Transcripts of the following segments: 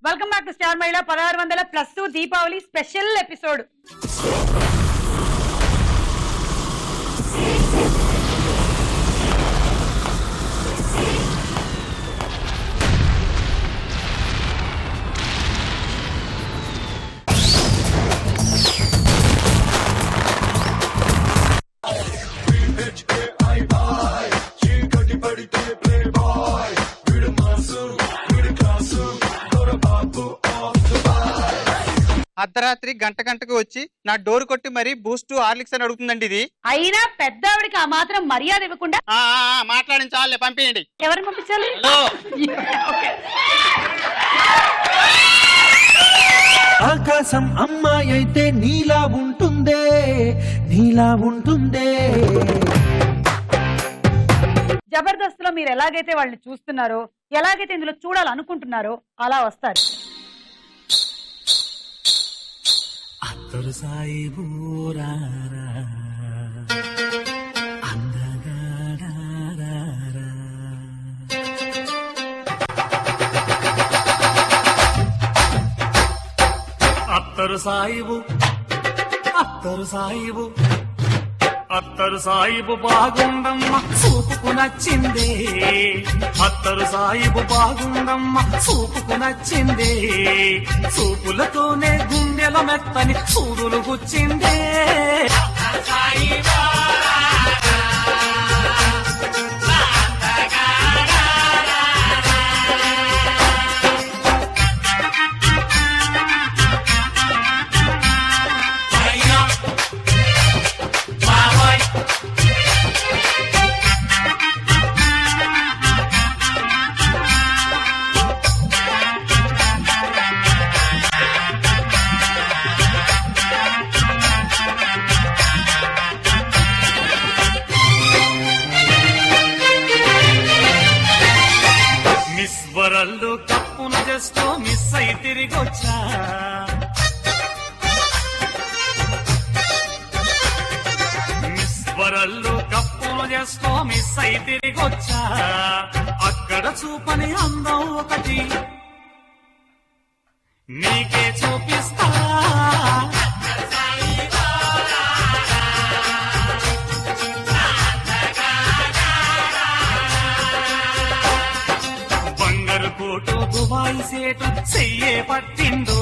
Welcome back to star మహిళ 1600+ Deepavali special episode. అర్ధరాత్రి గంటకు వచ్చి నా డోర్ కొట్టి మరి బూస్ట్ హార్లిక్స్ అని అడుగుతుందండి. ఇది అయినా పెద్దవిడికి ఆ మాత్రం మర్యాద ఇవ్వకుండా మాట్లాడించాలే, పంపించండి. ఎవరిని పంపించాలి? ఆకాశం అమ్మాయి అయితే నీలా ఉంటుందే, నీలా ఉంటుందే. జబర్దస్త్ లో మీరు ఎలాగైతే వాళ్ళని చూస్తున్నారో, ఎలాగైతే ఇందులో చూడాలనుకుంటున్నారో అలా వస్తారు. అత్తరు సాయి బూరారా అందగాడారా. అత్తరు సాయిబు, అత్తరు సాయిబు, అత్తరు సాయిబు బాగుందమ్మ చూపుకు నచ్చిందే, అత్తరు సాయిబు బాగుందమ్మ చూపుకు నచ్చిందే, చూపులతోనే గుండెల మెత్తని సూదులు గుచ్చిందే. వరల్లు కప్పును చేస్తూ మిస్ అయి తిరిగొచ్చా, మిస్ వరల్లు కప్పును చేస్తూ మిస్ అయి తిరిగొచ్చా, అక్కడ చూపని అందం ఒకటి నీకే చూపిస్తా. కోటు దుబాయ్ సేటు చెయ్యే పట్టిండు,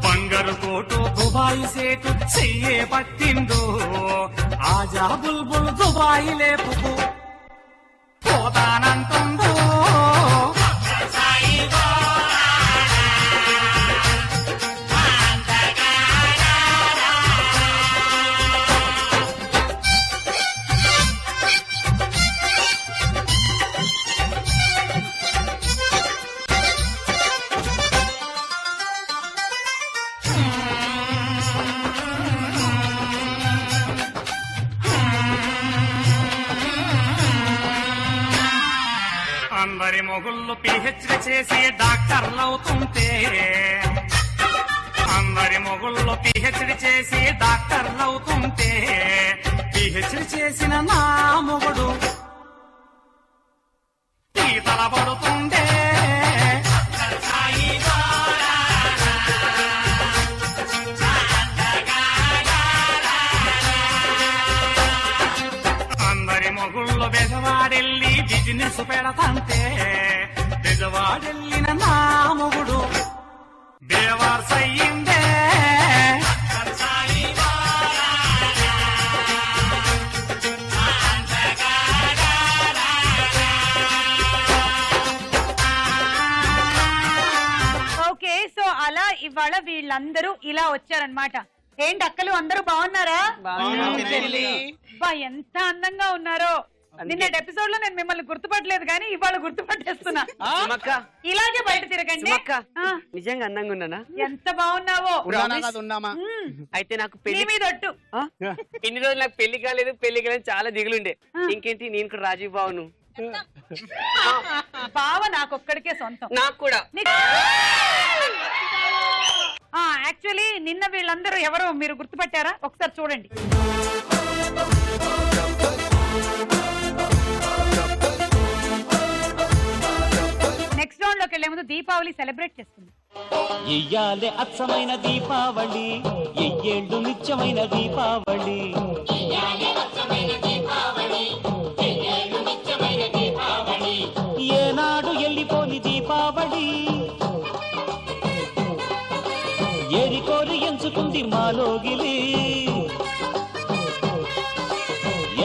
బంగారు కోటు దుబాయ్ సేటు చెయ్యే పట్టిండు, ఆజా బుల్బుల్ దుబాయ్ లేపుకు పోతానంటుందో. అందరి మొగుళ్ళు పిహెచ్డి చేసి డాక్టర్లవుతుంటే, అందరి మొగుళ్ళు పిహెచ్డి చేసి డాక్టర్లవుతుంటే, పిహెచ్డి చేసిన నా మొగుడు పీతల పడుతుండే. అందరి మొగుళ్ళు బెజవాడెళ్ళి బిజినెస్ పెడతంటే, బెజవాడెళ్ళిన నా మొగుడు బేవార్స్ అయ్యిందే. ఓకే, సో అలా ఇవాళ వీళ్ళందరూ ఇలా వచ్చారనమాట. ఏంటి అక్కలు అందరూ బాగున్నారా? ఎంత అందంగా ఉన్నారో. నిన్నటి ఎపిసోడ్ లో నేను మిమ్మల్ని గుర్తుపట్టలేదు కానీ ఇవాళ గుర్తుపట్టేస్తున్నా. ఇలాగే బయట తిరగండి. నిజంగా అందంగా ఉన్నానా? ఎంత బాగున్నావో. అయితే నాకు పెళ్లి మీద ఒట్టు. ఇన్ని రోజులు నాకు పెళ్లి కాలేదు, పెళ్లి కాలేదు చాలా దిగులుండే. ఇంకేంటి, నేను కూడా రాజీవ్ బావను. బావ నాకొక్కడికే సొంతం. నాకు కూడా. యాక్చువల్లీ నిన్న వీళ్ళందరూ ఎవరో మీరు గుర్తుపట్టారా? ఒకసారి చూడండి. దీపావళి సెలబ్రేట్ చేస్తుంది? ఎయ్యాలే అచ్చమైన దీపావళి, ఎయ్యేళ్ళు నిత్యమైన దీపావళి. ఏనాడు ఎల్లిపోని దీపావళి, ఏరికోరి ఎంచుకుంది మాలోగిలి.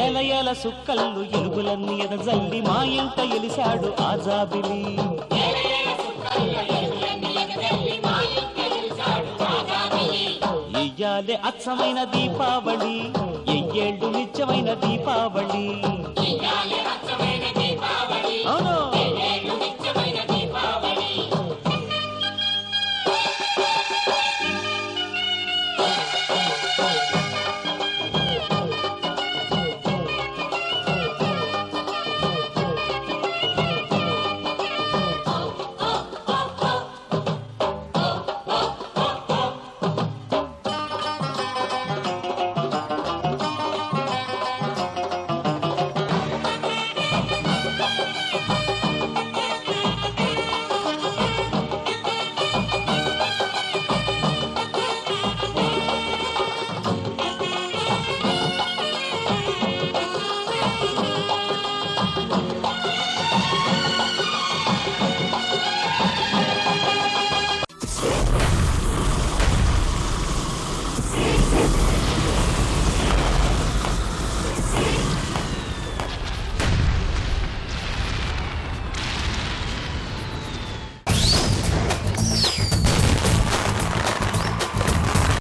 ఎల ఎల సుక్కల్లు ఎలుగులన్నీ ఎదజల్లి మా ఇంట ఎలిశాడు ఆజాబిలి. ఎయ్యాలే అచ్చమైన దీపావళి, ఎయ్యేళ్ళు నిత్యమైన దీపావళి. అవును.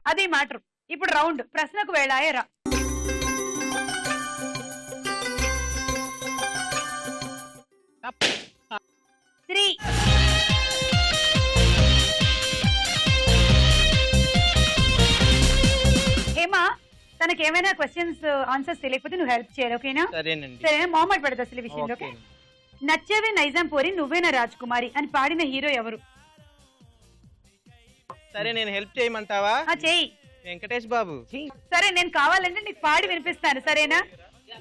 అది మ్యాటర్. ఇప్పుడు రౌండ్ ప్రశ్నకు వేళాయరా. త్రీ. హేమా, తనకి ఏమైనా క్వశ్చన్స్ ఆన్సర్స్ తెలియకపోతే నువ్వు హెల్ప్ చేయాలి, ఓకేనా? సరేనండి. సరేనా? మొహమాట పడదు అసలు ఈ విషయంలో. ఓకే. నచ్చేవే నైజాం పోరి నువ్వేనా రాజకుమారి అని పాడిన హీరో ఎవరు? సరే, నేను హెల్ప్ చేయమంటావా? చెయ్యి. వెంకటేష్ బాబు. సరే, నేను కావాలంటే నీకు పాడి వినిపిస్తాను, సరేనా?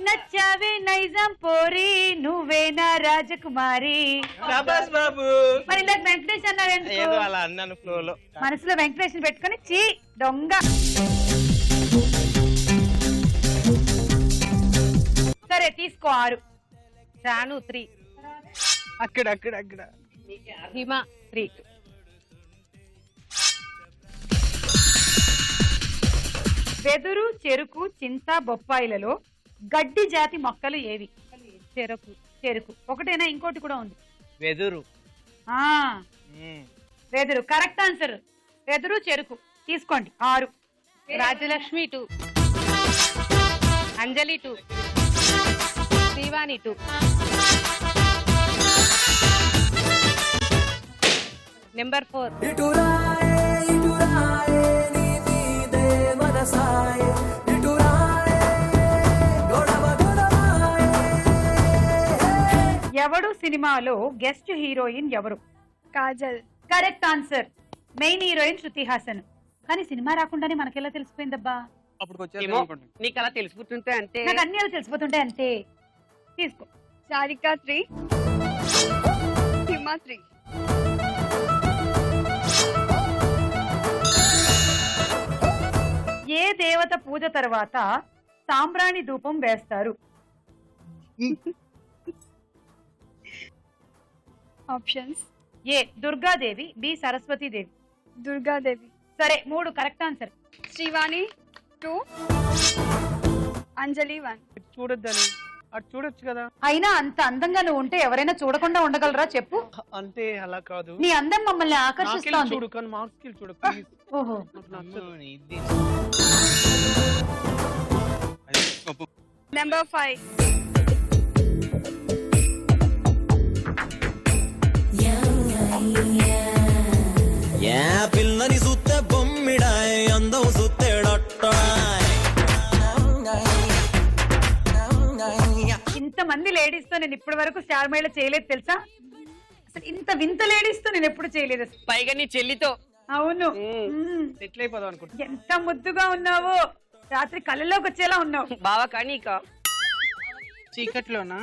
నచ్చావే నైజాం పోరి నువ్వేనా రాజకుమారి. ప్రభాస్ బాబు. మరి ఇందాక వెంకటేష్ అన్నావు ఎందుకు? ఏదో అలా అన్నాను ఫ్లోలో. మనసులో వెంకటేష్ పెట్టుకొని చీ దొంగ. సరే తీసుకో 6. రాను 3. అక్కడ అక్కడ అక్కడ. హిమా 3. వెదురు, చెరుకు, చింత, బొప్పాయిలలో గడ్డి జాతి మొక్కలు ఏవి? చెరుకు. చెరుకు ఒకటేనా? ఇంకోటి కూడా ఉంది. వెదురు. వెదురు కరెక్ట్ ఆన్సర్. వెదురు, చెరుకు తీసుకోండి 6. రాజలక్ష్మి 2, అంజలి 2, శ్రీవాణి 2, నెంబర్ 4. ఎవడు సినిమాలో గెస్ట్ హీరోయిన్ ఎవరు? Kajal. Correct answer. Main heroine Shruti Haasan. కానీ సినిమా రాకుండానే మనకెలా తెలిసిపోయిందబ్బా? ఏమో, నీకు అలా తెలిసిపోతుంటే అంటే. నాకు అన్ని అలా తెలిసిపోతుంటే అంతే. తీసుకో. సారికా 3, హిమా 3. ఏ దేవత పూజ తర్వాత సాంబ్రాణి ధూపం వేస్తారు? ఆప్షన్స్: ఏ దుర్గాదేవి, బి సరస్వతీదేవి. దుర్గాదేవి. సరే 3 కరెక్ట్ ఆన్సర్. శ్రీవాణి 2, అంజలి 1. చూడొద్దని అటు చూడొచ్చు కదా. అయినా అంత అందంగా నువ్వు ఉంటే ఎవరైనా చూడకుండా ఉండగలరా చెప్పు? అంటే అలా కాదు. నీ అందం మమ్మల్ని ఆకర్షిస్తోంది. చూడు కానీ మార్క్స్ చూడు ప్లీజ్. ఓహో. నెంబర్ 5. పిల్లని సుత్తే బొమ్మిడాయ్ అందం సుత్తేడట్టాయ్. ఇంతమంది లేడీస్ తో నేను ఇప్పటి వరకు స్టార్ మేళ చేయలేదు తెలుసా? అసలు ఇంత వింత లేడీస్ తో నేను ఎప్పుడు చేయలేదు అసలు. పైగా నీ చెల్లితో. అవును. సెటిల్ అయిపోదాం అనుకుంటా. ఎంత ముద్దుగా ఉన్నావు, రాత్రి కళ్ళలోకి వచ్చేలా ఉన్నావు. బావా కానీ చీకట్లోనా?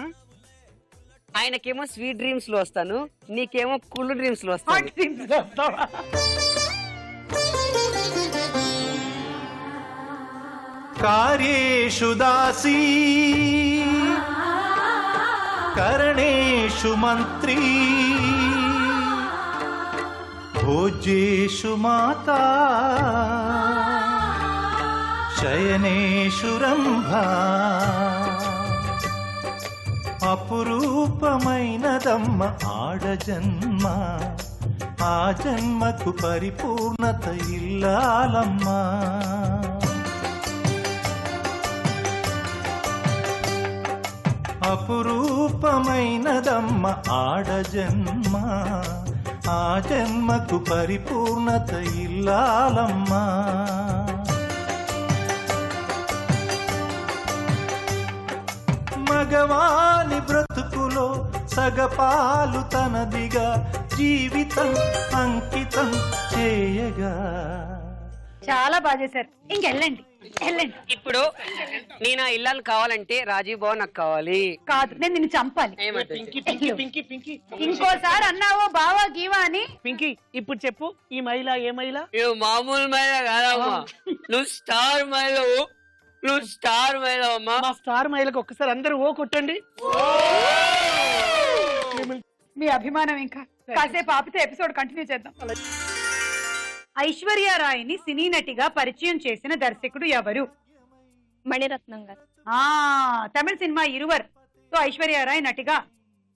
ఆయనకేమో స్వీట్ డ్రీమ్స్ లో వస్తాను, నీకేమో కూల్ డ్రీమ్స్ లో వస్తాను. హాట్ డ్రీమ్స్ వస్తావా? కార్యేషు దాసీ కరణేషు మంత్రీ భోజ్యేషు మాతా శయనేషు రంభా అపురూపమైనదమ్మ ఆడజన్మ ఆ జన్మకు పరిపూర్ణత ఇల్లాలమ్మా. అపురూపమైనదమ్మ ఆడజన్మ ఆ జన్మకు పరిపూర్ణత ఇల్లాలమ్మా. మగవాని బ్రతుకులో సగపాలు తనదిగా జీవితం అంకితం చేయగా. చాలా బాగా చేశారు. ఇంకెళ్ళండి, వెళ్ళండి. ఇప్పుడు నేను ఆ ఇల్లాలు కావాలంటే రాజీవ్ బాబు నాకు కావాలి. కాదు, నేను నిన్ను చంపాలి. పింకీ ఇంకోసారి అన్నావో బావా గీవా అని. పింకీ ఇప్పుడు చెప్పు, ఈ మహిళ ఏ మహిళ? మామూలు మహిళ కాదమ్మా, నువ్వు స్టార్ మహిళవు, నువ్వు స్టార్ మహిళ అమ్మా. మా స్టార్ మహిళకు ఒక్కసారి అందరూ ఓ కొట్టండి. మీ అభిమానం ఇంకా కాసేపు ఆపితే ఎపిసోడ్ కంటిన్యూ చేద్దాం. ఐశ్వర్య రాయ్ని సినీ నటిగా పరిచయం చేసిన దర్శకుడు ఎవరు? మణిరత్నం గారు. తమిళ సినిమా ఇరువర్ తో ఐశ్వర్య రాయ్ నటిగా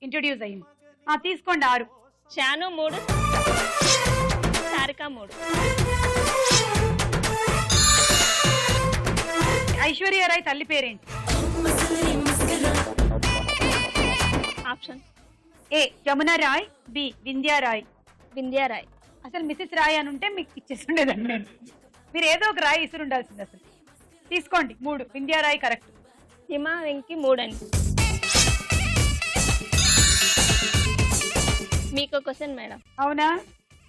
ఇంట్రొడ్యూస్ అయింది. తీసుకోండి 6. చాను 3, సారిక 3. ఐశ్వర్య రాయ్ తల్లి పేరేంటి? Option A Yamuna Rai, B Vindhya Rai. Vindhya Rai. అసలు మిసెస్ రాయ్ అని ఉంటే మీకు ఇచ్చేస్తుండేదండి నేను. మీరు ఏదో ఒక రాయ్ ఇసురు ఉండాల్సింది అసలు. తీసుకోండి 3. వింధ్యా రాయ్ కరెక్ట్. హిమా వెంకి 3 అండి. మీకు క్వశ్చన్ మేడం. అవునా?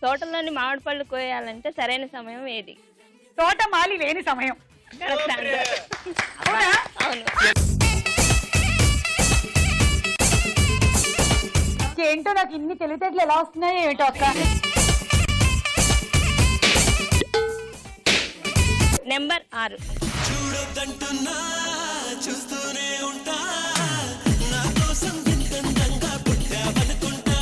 తోటలోని మామిడి పళ్ళు కోయాలంటే సరైన సమయం ఏది? తోట మాలి లేని సమయం. Correct answer. అవునా? అవును. ఏంటో నాకు ఇన్ని తెలివితేటలు ఎలా వస్తున్నాయో ఏమిటో అక్క. నెంబర్ 6. చూడొద్దంటున్నా చూస్తూనే ఉంటా నా కోసం ఇంతంగా పుట్టావనుకుంటా.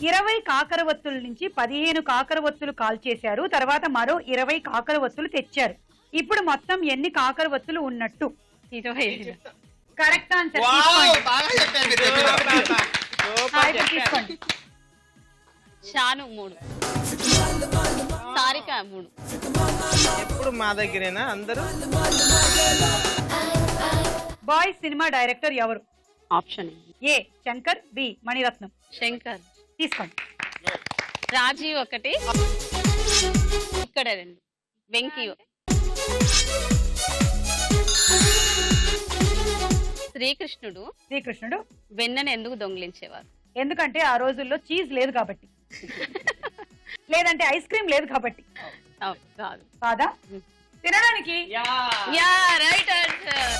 20 కాకరవత్తుల నుంచి 15 కాకరవత్తులు కాల్చేశారు. తర్వాత మరో 20 కాకరవత్తులు తెచ్చారు. ఇప్పుడు మొత్తం ఎన్ని కాకరవత్తులు ఉన్నట్టు? 25. Correct answer. తీసుకోండి. షాను 3, సారిక 3. ఎప్పుడు మా దగ్గరేనా అందరూ? బాయ్స్ సినిమా డైరెక్టర్ ఎవరు? Option A Shankar, B Maniratnam. Shankar. తీసుకోండి. రాజీవ్ 1, ఇక్కడ 2. వెంకీ. శ్రీకృష్ణుడు వెన్నను ఎందుకు దొంగిలించేవారు? ఎందుకంటే ఆ రోజుల్లో చీజ్ లేదు కాబట్టి. లేదంటే ఐస్ క్రీమ్ లేదు కాబట్టి. కాదు. కాదా? తినడానికి. Yeah right answer.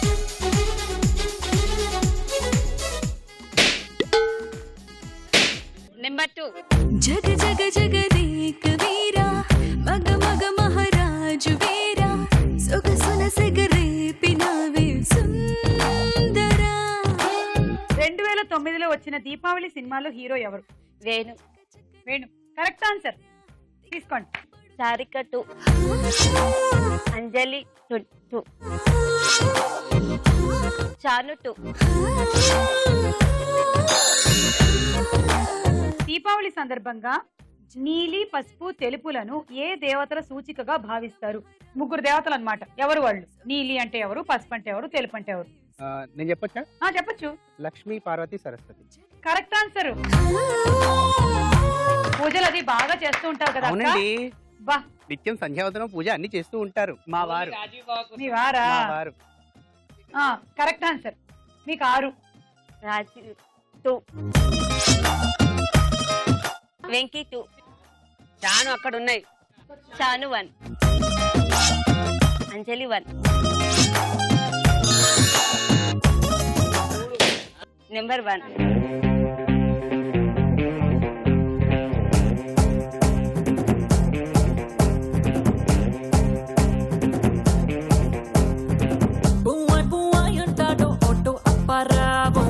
నెంబర్ 2. జగ జగ జగదేక వీరా మగ మగ మహారాజు వీరా సొగసున సెగరేపినవే సుందరా. 2009లో వచ్చిన దీపావళి సినిమాలో హీరో ఎవరు? వేణు. Correct answer. తీసుకోండి. సారిక 2, అంజలి 2, చాను 2. దీపావళి సందర్భంగా నీలి, పసుపు, తెలుపులను ఏ దేవతల సూచికగా భావిస్తారు? 3 దేవతలు అన్నమాట. ఎవరు వాళ్ళు? నీలి అంటే ఎవరు, పసుపు అంటే ఎవరు, తెలుపు అంటే ఎవరు? నేను చెప్పొచ్చా? చెప్పొచ్చు. లక్ష్మీ, పార్వతి, సరస్వతి. Correct answer. పూజలు అది బాగా చేస్తూ ఉంటావు కదా? అవునండి, బా నిత్యం సంధ్యావందనం పూజ అన్ని చేస్తూ ఉంటారు మా వారు. మీ వారా? మా వారు. Correct answer. మీకు 6. రాజీవ్ 2, వెంకీ 2. చాను అక్కడ ఉన్నాయి. చాను 1. అంజలి 1. నెంబర్ 1. బువ్వాయ్ అంటాడు ఒట్టు అప్పారావు.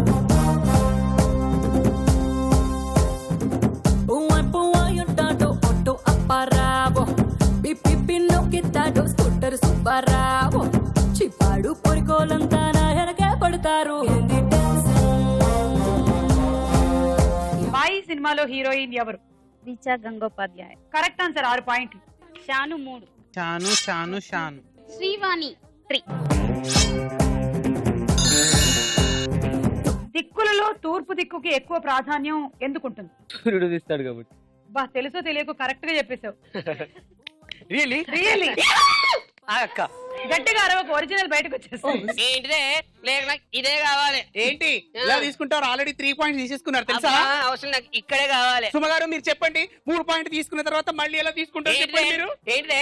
బువ్వాయ్ అంటాడు ఒట్టు అప్పారావు. పిప్పి నొక్కిస్తాడు స్కూటర్ సుబ్బారావు. చిప్పాడు పొరికోలంతా నా వెనకే పడతారు. బాయి సినిమాలో హీరోయిన్ ఎవరు? రీచా గంగోపాధ్యాయ. కరెక్ట్ ఆన్సర్, 6 పాయింట్లు. షాను 3. షాను షాను షాను. శ్రీవాణి 3. దిక్కులలో తూర్పు దిక్కుకి ఎక్కువ ప్రాధాన్యం ఎందుకుంటుంది? సూర్యుడు తీస్తాడు కాబట్టి. బా తెలుసో తెలియకో కరెక్ట్ గా చెప్పేశావు. రియలీ రియల్లీ అక్క గట్టిగా అరవకు, ఒరిజినల్ బయటకు వచ్చేస్తుంది. ఏంటిదే లేక నాకు ఇదే కావాలి. ఏంటి ఇలా తీసుకుంటారు? ఆల్రెడీ 3 పాయింట్స్ తీసేసుకున్నారు తెలుసా? అబ్బా, అవసరం నాకు ఇక్కడే కావాలి. సుమగారు మీరు చెప్పండి, 3 పాయింట్ తీసుకున్న తర్వాత మళ్ళీ ఎలా తీసుకుంటారు చెప్పండి మీరు. ఏంటిదే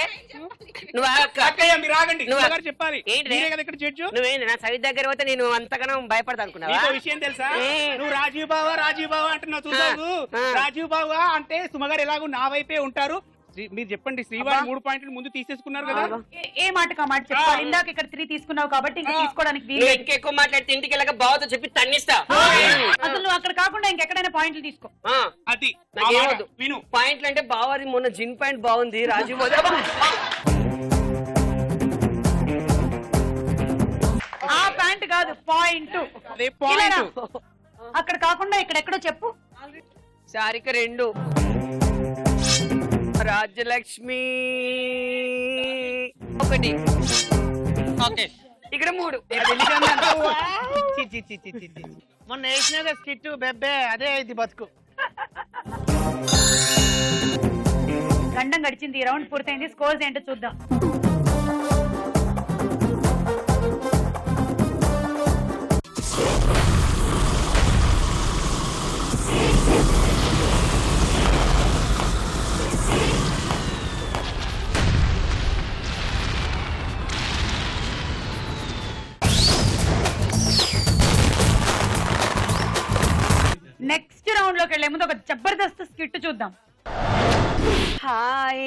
నువ్వు అక్క అక్కయ్య మీరు ఆగండి, నువ్వు సుమగారు చెప్పాలి. ఏంటిదే? మీరే కదా ఇక్కడ జడ్జు. నువ్వేంటి నా సవి దగ్గర పోతే నేను అంతగానం భయపడతా అనుకున్నావా? నీకో విషయం తెలుసా? నువ్వు రాజీవ్ బావా అంటున్నావు చూసావు. రాజీవ్ బావా అంటే సుమగారు ఎలాగో నా వైపే ఉంటారు. మీరు చెప్పండి, శ్రీవారి 3 పాయింట్లు ముందు తీసేసుకున్నారు కదా. ఏ మాటకా మాట చెప్పాలి. ఇందాక ఇక్కడ 3 తీసుకున్నావు కాబట్టి ఇంకా తీసుకోవడానికి వీలు లేదు. ఇంకెక్కువ మాట్లాడితే ఇంటికి వెళ్ళక బావతో చెప్పి తన్నిస్తా. అసలు నువ్వు అక్కడ కాకుండా ఇంకెక్కడైనా పాయింట్లు తీసుకో. అది నాకేమొద్దు. విను. పాయింట్లు అంటే బావది మొన్న జిన్ పాయింట్ బాగుంది. రాజు ఆ పాయింట్ కాదు, పాయింట్. అదే పాయింట్. అక్కడ కాకుండా ఇక్కడెక్కడో చెప్పు. సారిక 2. రాజ్యలక్ష్మి 1. ఓకే ఇక్కడ 3. మొన్న వేసిన స్కిట్ బెబ్బే అదే ఇది బతుకు. గండం గడిచింది, ఈ రౌండ్ పూర్తయింది. స్కోర్స్ ఏంటో చూద్దాం. నెక్స్ట్ రౌండ్ లోకి వెళ్లే ముందు ఒక జబర్దస్త్ స్కిట్ చూద్దాం. హాయ్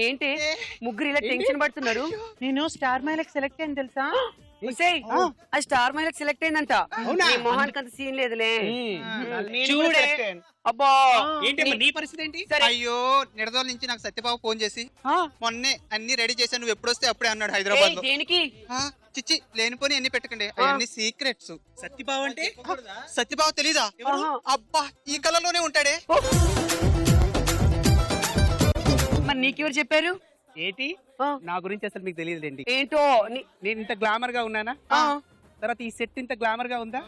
ఏంటి ముగ్గురు ఇలా టెన్షన్ పడుతున్నారు? నేను స్టార్ మైలక్ సెలెక్ట్ అయింది తెలుసా? ఆ స్టార్ మైలక్ సెలెక్ట్ అయిందంట. నీ మొహానికి అంత సీన్ లేదులే. చూడే అబ్బా ఏంటి నీ పరిస్థితి ఏంటి? అయ్యో నిడదోల నుంచి నాకు సత్యబాబు ఫోన్ చేసి మొన్నే అన్ని రెడీ చేశాను, నువ్వు ఎప్పుడు వస్తే అప్పుడే అన్నాడు హైదరాబాద్ లో. దేనికి? చిచ్చి లేనిపోని అన్ని పెట్టకండి, అవన్నీ సీక్రెట్స్. సత్యబాబు అంటే సత్యబాబు తెలీదా? అబ్బా ఈ కళలోనే ఉంటాడే. మరి నీకెవరు చెప్పారు? ఏంటి నా గురించి అసలు మీకు తెలియదులేండి. ఏంటో నేను ఇంత గ్లామర్ గా ఉన్నానా? తర్వాత ఈ సెట్ ఇంత గ్లామర్ గా ఉందా?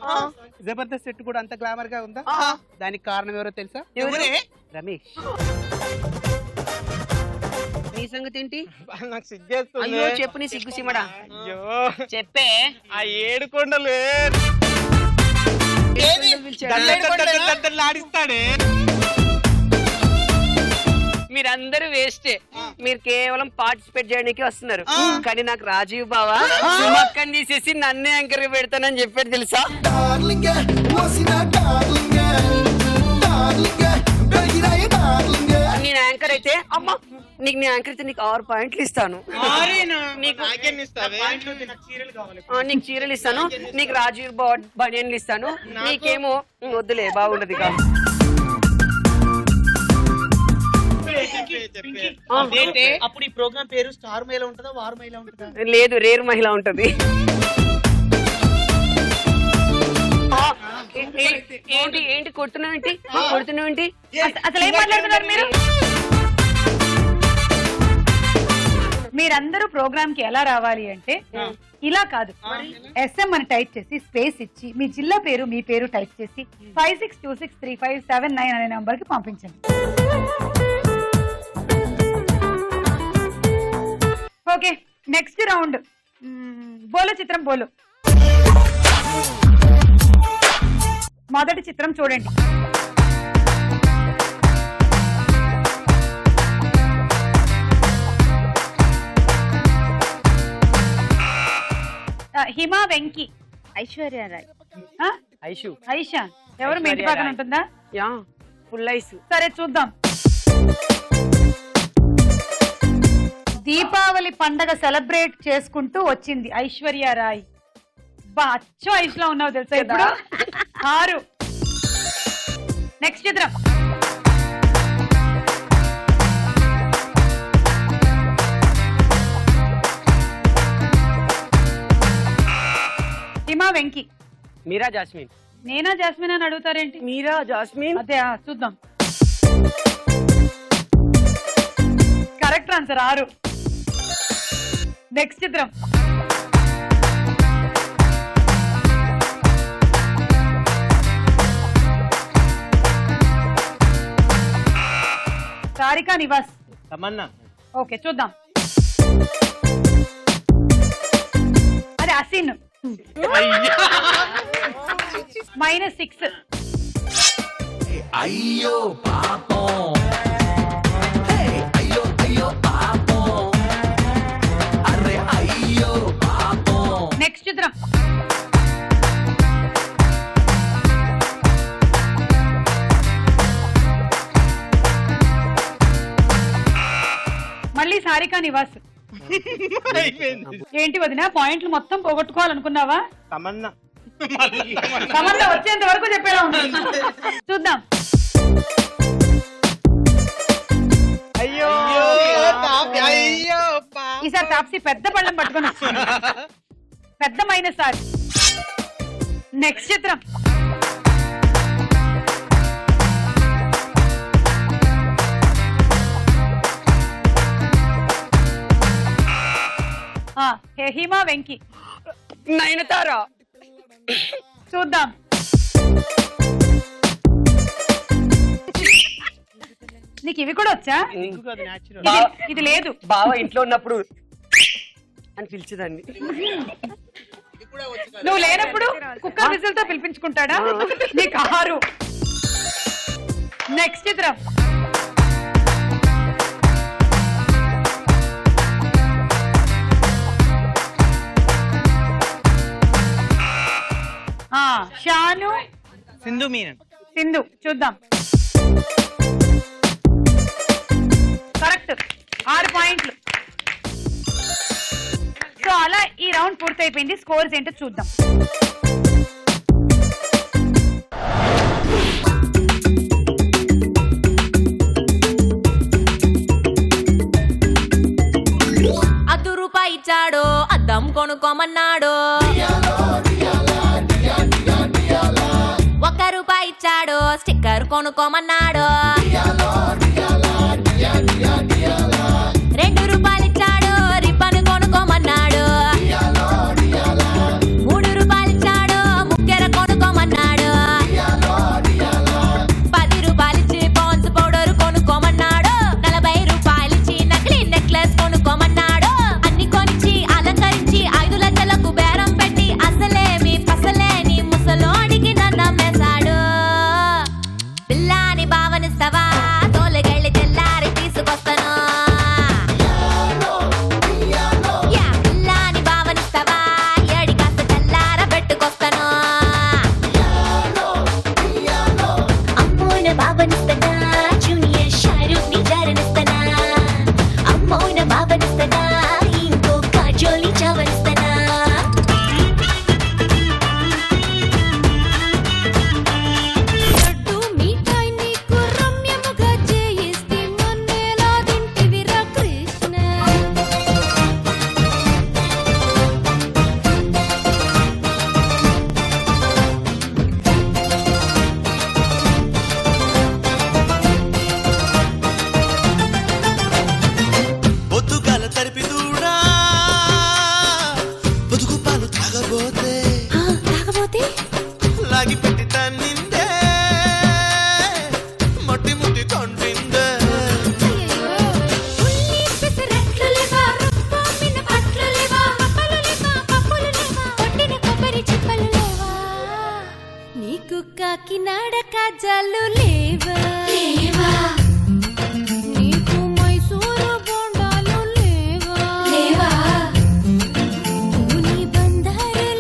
జబర్దస్త్ సెట్ కూడా అంత గ్లామర్ గా ఉందా? దానికి కారణం ఎవరో తెలుసా? రమేష్. నీ సంగతి ఏంటి? నాకు సిగ్గేస్తుంది. అయ్యో చెప్పు నీ సిగ్గు సిమడా. చెప్పే. ఆ 7 కొండలు ఆడిస్తాడే. మీరందరూ వేస్టే, మీరు కేవలం పార్టిసిపేట్ చేయడానికి వస్తున్నారు. కానీ నాకు రాజీవ్ బావా సుమక్కని తీసేసి నన్నే యాంకర్ పెడతానని చెప్పారు తెలుసా? నేను యాంకర్ అయితే అమ్మా నీకు నేను యాంకర్ అయితే నీకు 6 పాయింట్లు ఇస్తాను. నీకు చీరలు ఇస్తాను, నీకు రాజీవ్ బావ బనియన్లు ఇస్తాను, నీకేమో వద్దులే బాగుండదు కాదు. అప్పుడు ఈ ప్రోగ్రామ్ పేరు స్టార్ మహిళ ఉంటుందా వారు మహిళ ఉంటుందా? లేదు రేర్ మహిళ ఉంటది. ఏంటి ఏంటి కొడుతున్నావేంటి? కొడుతున్నావేంటి? అసలు ఏం మాట్లాడుతున్నారు మీరు? మీరందరూ ప్రోగ్రామ్ కి ఎలా రావాలి అంటే ఇలా కాదు, SM అని టైప్ చేసి స్పేస్ ఇచ్చి మీ జిల్లా పేరు మీ పేరు టైప్ చేసి 56263579 అనే నంబర్ కి పంపించండి. ఓకే నెక్స్ట్ రౌండ్ బోలో చిత్రం బోలో. మొదటి చిత్రం చూడండి. హిమా వెంకి. ఐశ్వర్యరాయ్. ఆ? ఐషు. ఐషా ఎవరు మీ ఇంటి ఐశ్వర్య పక్కన రాయ్. ఉంటుందా? Yeah full ice. సరే చూద్దాం. దీపావళి పండగ సెలబ్రేట్ చేసుకుంటూ వచ్చింది ఐశ్వర్య రాయ్. బా అచ్చో ఐశ్లో ఉన్నావు తెలుసా ఇప్పుడు. 6. నెక్స్ట్ చిత్రం. హిమా వెంకి. మీరా జాస్మిన్. నేనా జాస్మిన్ అని అడుగుతారేంటి? మీరా జాస్మిన్. అదే చూద్దాం. Correct answer 6. నెక్స్ట్ చిత్రం. సారికా నివాస్. తమన్నా. ఓకే చూద్దాం. అదే అసిన్. -6. అయ్యో పాపం, అయ్యో అయ్యో పాపం, అరే అయ్యో పాపం. నెక్స్ట్ చిత్రం. మళ్ళీ సారికా నివాస్. ఏంటి వదిన పాయింట్లు మొత్తం పోగొట్టుకోవాలనుకున్నావా? తమన్నా. తమన్నా వచ్చేంత వరకు చెప్పేలా ఉంటుంది. చూద్దాం. అయ్యో అయ్యో. ఈసారి తాప్సీ పెద్ద పళ్ళం పట్టుకొని వస్తుంది. పెద్ద -6. నెక్స్ట్ చిత్రం. హిమా వెంకి. నయనతారా. చూద్దాం. నీకు ఇవి కూడా వచ్చా? ఇది లేదు. బావ ఇంట్లో ఉన్నప్పుడు అని పిలిచేదాన్ని. నువ్వు లేనప్పుడు కుక్కర్ విజిల్ తో పిలిపించుకుంటాడా? నీకు 6. నెక్స్ట్ చిత్రం. షాను. సింధు మీనన్. సింధు. చూద్దాం. కరెక్ట్ 6 పాయింట్లు. సో అలా ఈ రౌండ్ పూర్తయిపోయింది. స్కోర్స్ ఏంటో చూద్దాం. ₹1 ఇచ్చాడు, అద్దం కొనుక్కోమన్నాడు. ₹1 ఇచ్చాడు, స్టిక్కర్ కొనుక్కోమన్నాడు. ₹2 ఇచ్చాడు, రిబ్బన్ కొనుక్కోమన్నాడు. ₹3 ఇచ్చాడు, ముక్కెర కొనుక్కోమన్నాడు. ₹10 ఇచ్చి పాన్స్ పౌడర్ కొనుక్కోమన్నాడు. ₹40 ఇచ్చి నకిలీ నెక్లెస్ కొనుక్కోమన్నాడు. అన్ని కొనిచ్చి అలంకరించి 5 లక్షలకు బేరం పెట్టి అసలేమి పసలేని ముసలోడికి నన్నమ్మేశాడు. పిల్లాని భావనిస్తావా, తోలగెళ్ళి తెల్లారి తీసుకొస్తాను. యా పిల్లాని భావనిస్తావా, ఏడి కాస్త తెల్లార పెట్టుకొస్తాను. అమ్మోన భావనిస్తానా, జూనియర్ షారూక్ ని జారనిస్తానా. అమ్మోన భావనిస్తానా, ఇంకో కాజోలి చావనిస్తానా. లడ్డు మిఠాయి నీకు రమ్యముగా చేయిస్తే మొన్నేలా తింటివిరా కృష్ణ. పొద్దుగాల తరిపి దూడా పొదుగు పాలు తాగబోతే తాగబోతే లాగి పెట్టి తన్నిందే మట్టి ముట్టి కొండిందే. ఉల్లి పెసరట్లు లేవా, రుబ్బొమ్మిన పట్లు లేవా, పప్పులు లేవా, పప్పులు లేవా, కొట్టిన కొబ్బరి చిప్పలు లేవా. నీకు కాకినాడ కాజాలు లేవా, నీకు మైసూరు బొండాలు లేవా, నీ బందారు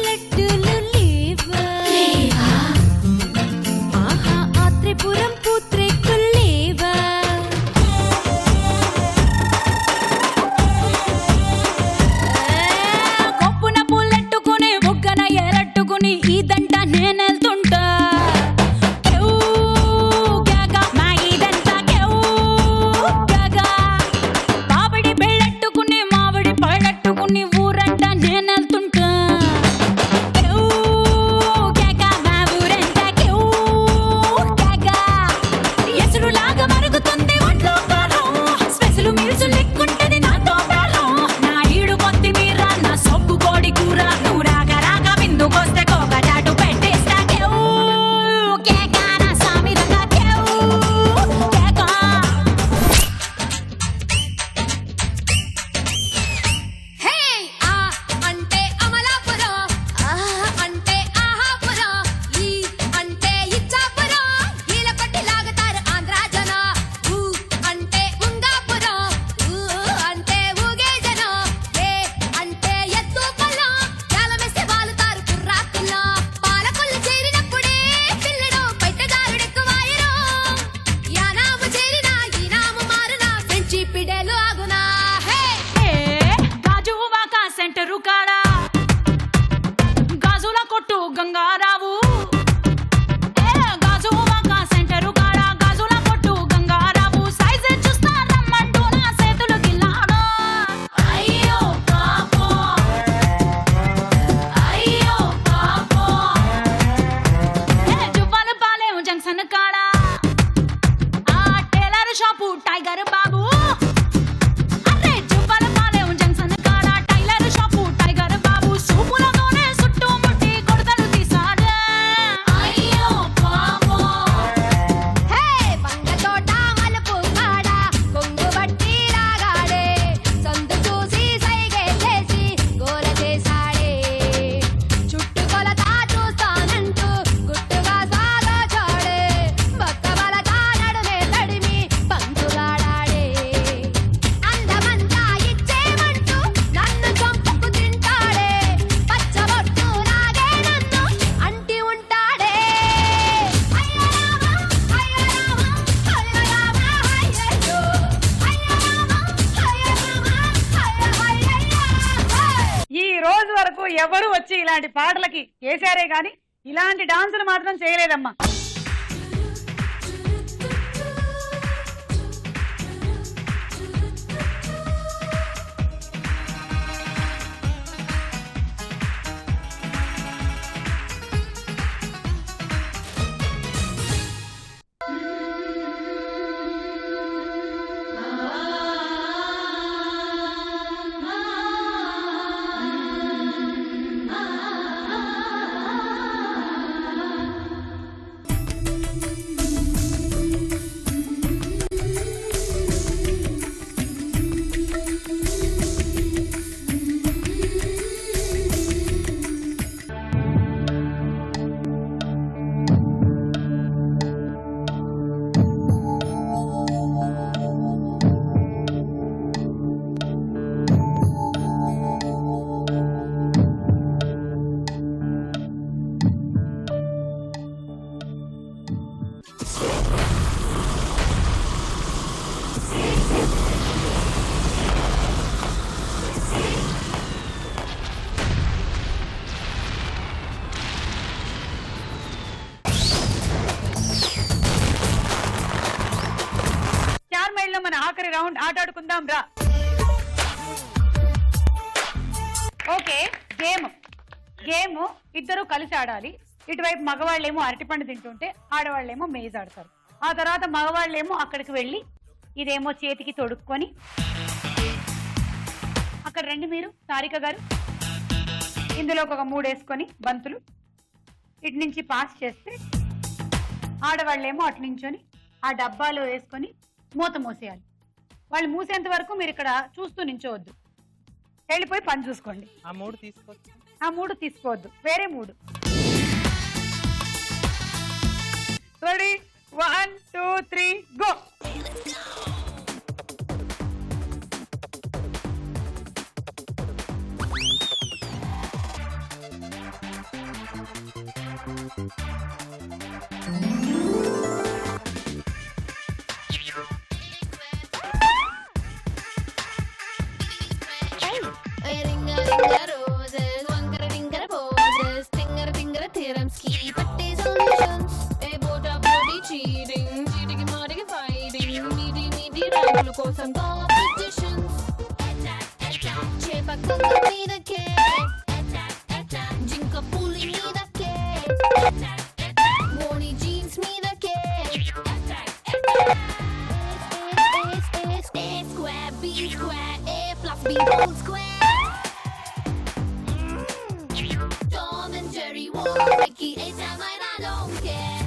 ఎవరు వచ్చి ఇలాంటి పాటలకి చేశారే గాని ఇలాంటి డాన్సులు మాత్రం చేయలేదమ్మా. మన ఆఖరి రౌండ్ ఆటాడుకుందాం రా. ఓకే, గేమ్ ఇద్దరు కలిసి ఆడాలి. ఇటువైపు మగవాళ్ళేమో అరటిపండు తింటుంటే ఆడవాళ్ళేమో మేజ్ ఆడతారు. ఆ తర్వాత మగవాళ్ళేమో అక్కడికి వెళ్ళి ఇదేమో చేతికి తొడుక్కొని అక్కడ రండి మీరు సారిక గారు, ఇందులో ఒక 3 వేసుకొని బంతులు ఇటు నుంచి పాస్ చేస్తే ఆడవాళ్ళేమో అటు నించొని ఆ డబ్బాలో వేసుకొని మూత మూసేయాలి. వాళ్ళు మూసేంత వరకు మీరు ఇక్కడ చూస్తూ నించోవద్దు, వెళ్ళిపోయి పని చూసుకోండి. ఆ 3 తీసుకోవద్దు, వేరే 3. Ready, 1 2 3 go. కోసం కాంపిటీషన్స్ చేపక్క మీదకే జింక పులి మీదకే మోని జీన్స్ మీదకే square B square A plus B whole square Tom and Jerry వారికి ఏ టైమ్ I don't care.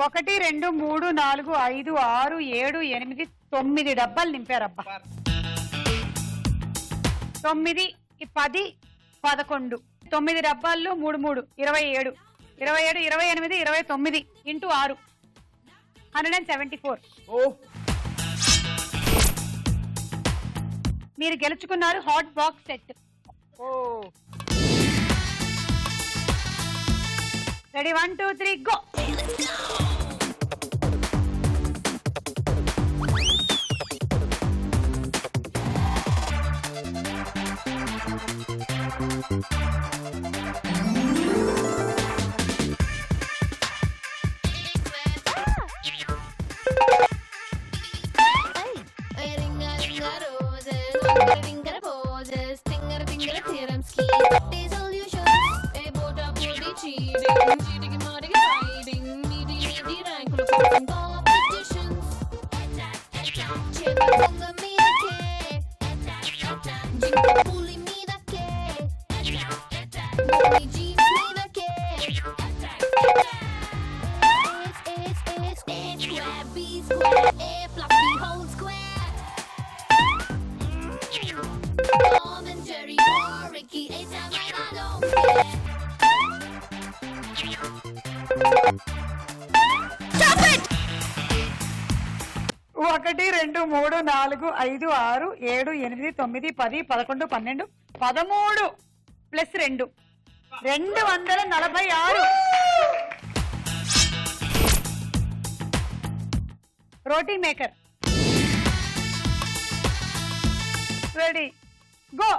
1 2 3 4 5 6 7 8 9 డబ్బాలు నింపారబ్బా. 9 10 11 9 డబ్బాల్లో 3 3 27 27 28 29 ఇంటూ 6 174. మీరు గెలుచుకున్నారు hot box set. Ready, 1 2 3 go. ఒకటి 2 3 4 5 6 7 8 9 10 11 12 13 ప్లస్ 2 246. రోటీ మేకర్. Ready go.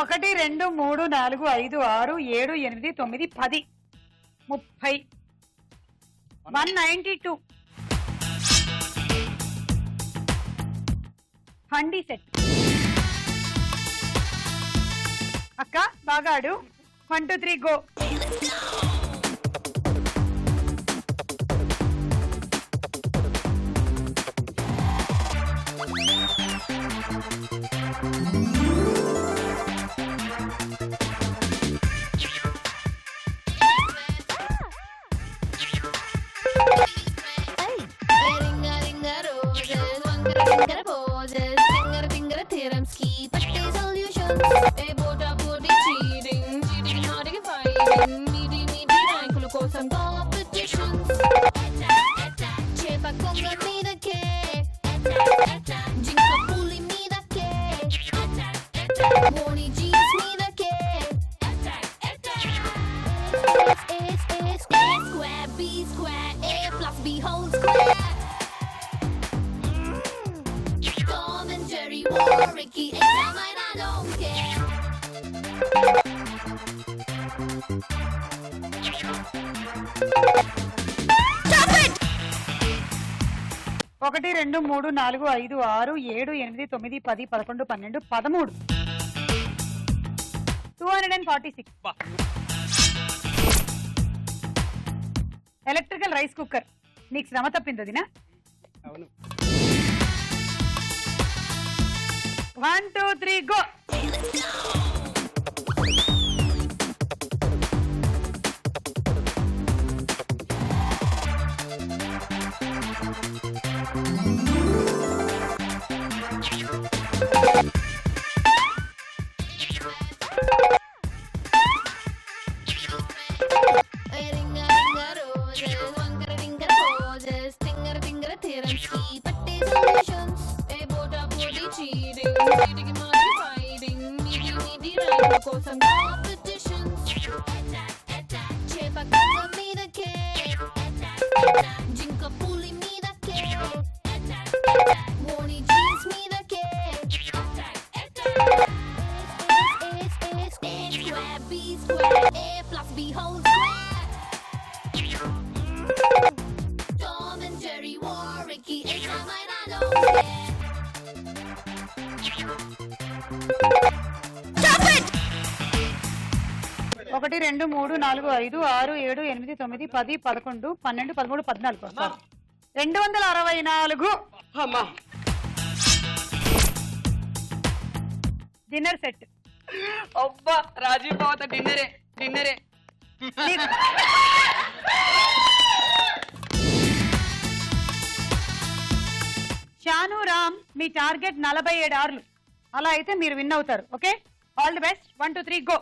ఒకటి 2 3 4 5 6 7 8 9 10 30 192 హండీ సెట్. అక్క బాగా ఆడు. 1 2 3 గో. ఒకటి 2 3 4 5 6 7 8 9 10 11 12 13 246. Electrical rice cooker. నీకు శ్రమ తప్పింది వదినా. అవును. 1 2 3 గో. ఒకటి 2 3 4 5 6 7 8 9 10 11 12 13 14 264. Dinner set. అబ్బా రాజీవ్ బావతో డిన్నరే. షాను రామ్, మీ టార్గెట్ 47 ఆర్లు. అలా అయితే మీరు విన్ అవుతారు. Okay, all the best. 1 2 3 go.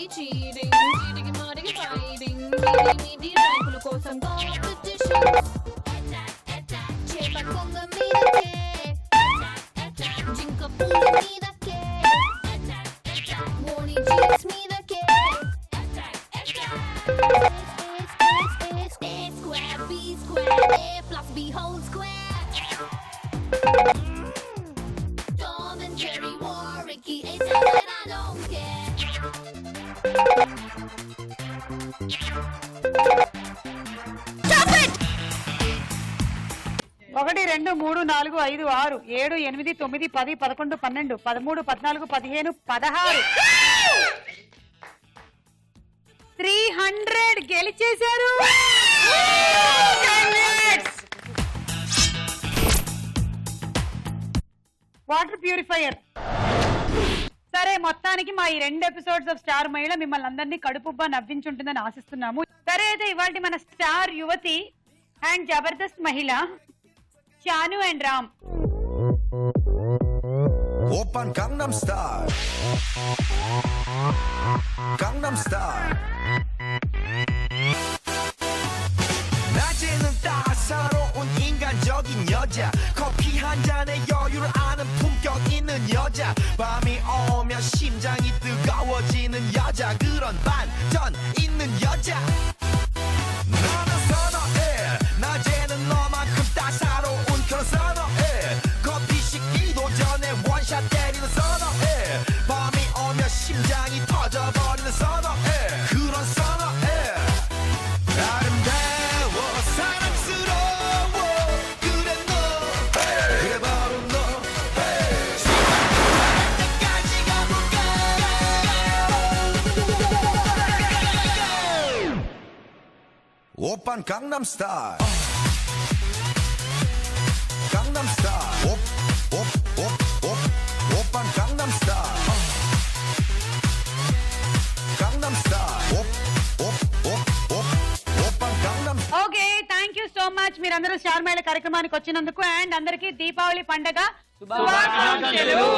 cheating, cheating, cheating, fighting. whole square. Tom and Jerry, Ricky, it's and I don't care. Stop it! 1 2 3 4 5 6 7 8 9 10 11 12 13 14 15 16 300 గెలిచేశారు. Water purifier. సరే, మొత్తానికి మా ఈ 2 ఎపిసోడ్స్ ఆఫ్ స్టార్ మహిళ మిమ్మల్ని అందరినీ కడుపుబ్బా నవ్వించుంటుందని ఆశిస్తున్నాము. సరే, అయితే ఇవాళ మన స్టార్ యువతి అండ్ జబర్దస్త్ మహిళ Chanu and Ram. 오빤 강남스타일 강남스타일 낮에는 따사로운 인간적인 여자 커피 한 잔에 여유를 아는 품격 있는 여자 밤이 오면 심장이 뜨거워지는 여자 그런 반전 있는 여자 너는 선어해 낮에는 너만큼 따사로운 그런 선어해 커피 식기도 전에 원샷 때리는 선어해 밤이 오면 심장이 터져버리는 선어해 그런 선어해 아름다워 사랑스러워 그래 너 그래 바로 너 끝까지 가볼까 오빤 강남스타일 강남스타일 오빤 강남스타일 강남스타일 오빤 강남 okay, thank you so much మీరందరూ స్టార్ మహిళ కార్యక్రమానికి వచ్చినందుకు. అండ్ అందరికీ దీపావళి పండగ శుభాకాంక్షలు.